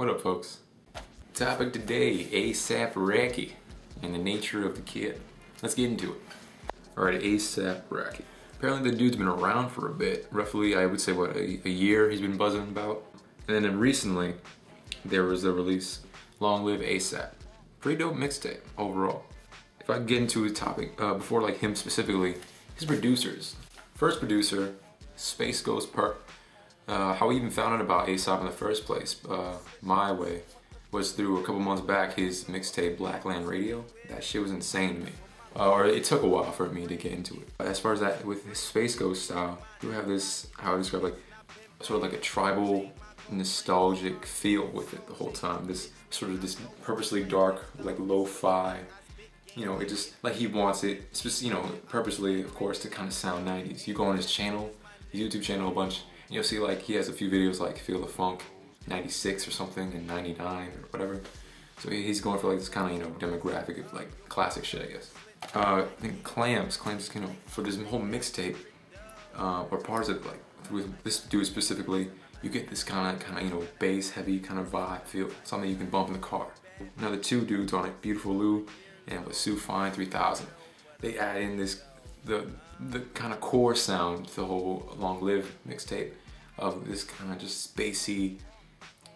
What up, folks? Topic today, A$AP Rocky and the nature of the kid. Let's get into it. Alright, A$AP Rocky. Apparently the dude's been around for a bit. Roughly, I would say, what, a year he's been buzzing about. And then recently, there was the release, Long Live A$AP. Pretty dope mixtape, overall. If I get into a topic, before like him specifically, his producers. First producer, Space Ghost Perp. How we even found out about A$AP in the first place, my way, was through a couple months back his mixtape Blackland Radio. That shit was insane to me. Or it took a while for me to get into it. As far as that, with his Space Ghost style, you have this, how I describe, like, sort of like a tribal, nostalgic feel with it the whole time. This sort of this purposely dark, like lo-fi, you know, it just, like he wants it, just, you know, purposely, of course, to kind of sound 90s. You go on his channel, his YouTube channel a bunch, and you'll see like he has a few videos like Feel the Funk, 96 or something, and 99 or whatever. So he's going for like this kind of, you know, demographic of like classic shit, I guess. I think Clams, you know, for this whole mixtape, or parts of it, like with this dude specifically, you get this kind of, you know, bass heavy kind of vibe feel, something you can bump in the car. Now the two dudes on it, Beautiful Lou and with Sue Fine 3000, they add in this, the kind of core sound to the whole Long Live mixtape of this kind of just spacey,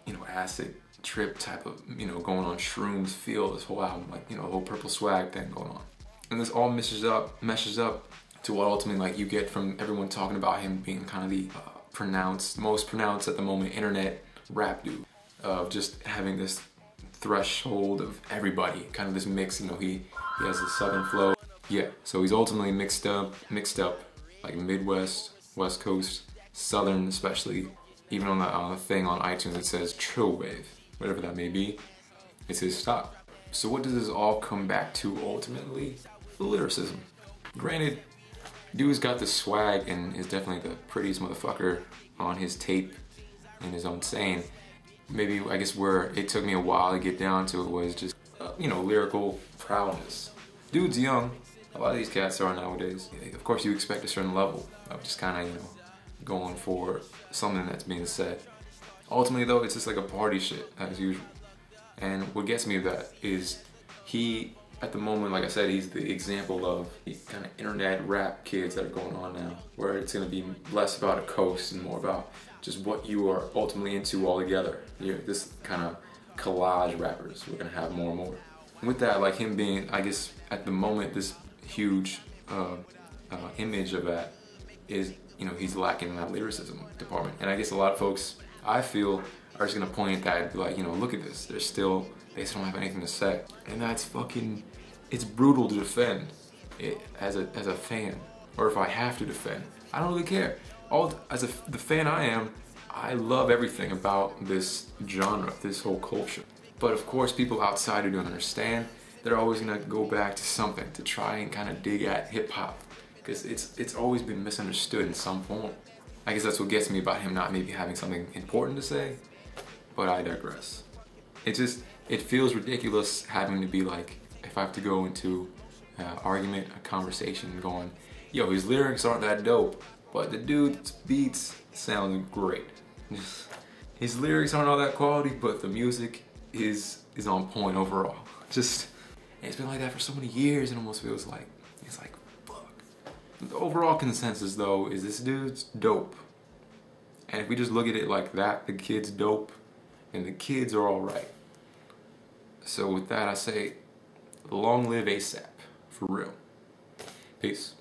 you know, acid trip type of, you know, going on shrooms feel, this whole album, like, you know, the whole Purple Swag thing going on. And this all meshes up to what ultimately, like, you get from everyone talking about him being kind of the most pronounced at the moment internet rap dude, of just having this threshold of everybody, kind of this mix, you know, he has a southern flow. Yeah, so he's ultimately mixed up like Midwest, West Coast, Southern especially. Even on the thing on iTunes it says Trill Wave, whatever that may be, it's his style. So what does this all come back to ultimately? The lyricism. Granted, dude's got the swag and is definitely the prettiest motherfucker on his tape in his own saying. Maybe, I guess, where it took me a while to get down to it was just, you know, lyrical prowess. Dude's young. A lot of these cats are nowadays. Of course, you expect a certain level of just kind of, you know, going for something that's being said. Ultimately, though, it's just like a party shit, as usual. And what gets me to that is he, at the moment, like I said, he's the example of the kind of internet rap kids that are going on now, where it's going to be less about a coast and more about just what you are ultimately into altogether. You're this kind of collage rappers we're going to have more and more. And with that, like him being, I guess, at the moment, this huge image of that is, you know, he's lacking in that lyricism department. And I guess a lot of folks, I feel, are just going to point at that and be like, you know, look at this. They just don't have anything to say. And that's fucking, it's brutal to defend it as a fan. Or if I have to defend, I don't really care. The fan I am, I love everything about this genre, this whole culture. But of course, people outside who don't understand, they're always gonna go back to something to try and kind of dig at hip hop, because it's always been misunderstood in some form. I guess that's what gets me about him not maybe having something important to say, but I digress. It feels ridiculous having to be like, if I have to go into an argument, a conversation, going, yo, his lyrics aren't that dope, but the dude's beats sound great. His lyrics aren't all that quality, but the music is on point overall. It's been like that for so many years, and almost feels like, it's like, fuck. The overall consensus though is this dude's dope. And if we just look at it like that, the kid's dope, and the kids are alright. So with that I say, long live A$AP, for real. Peace.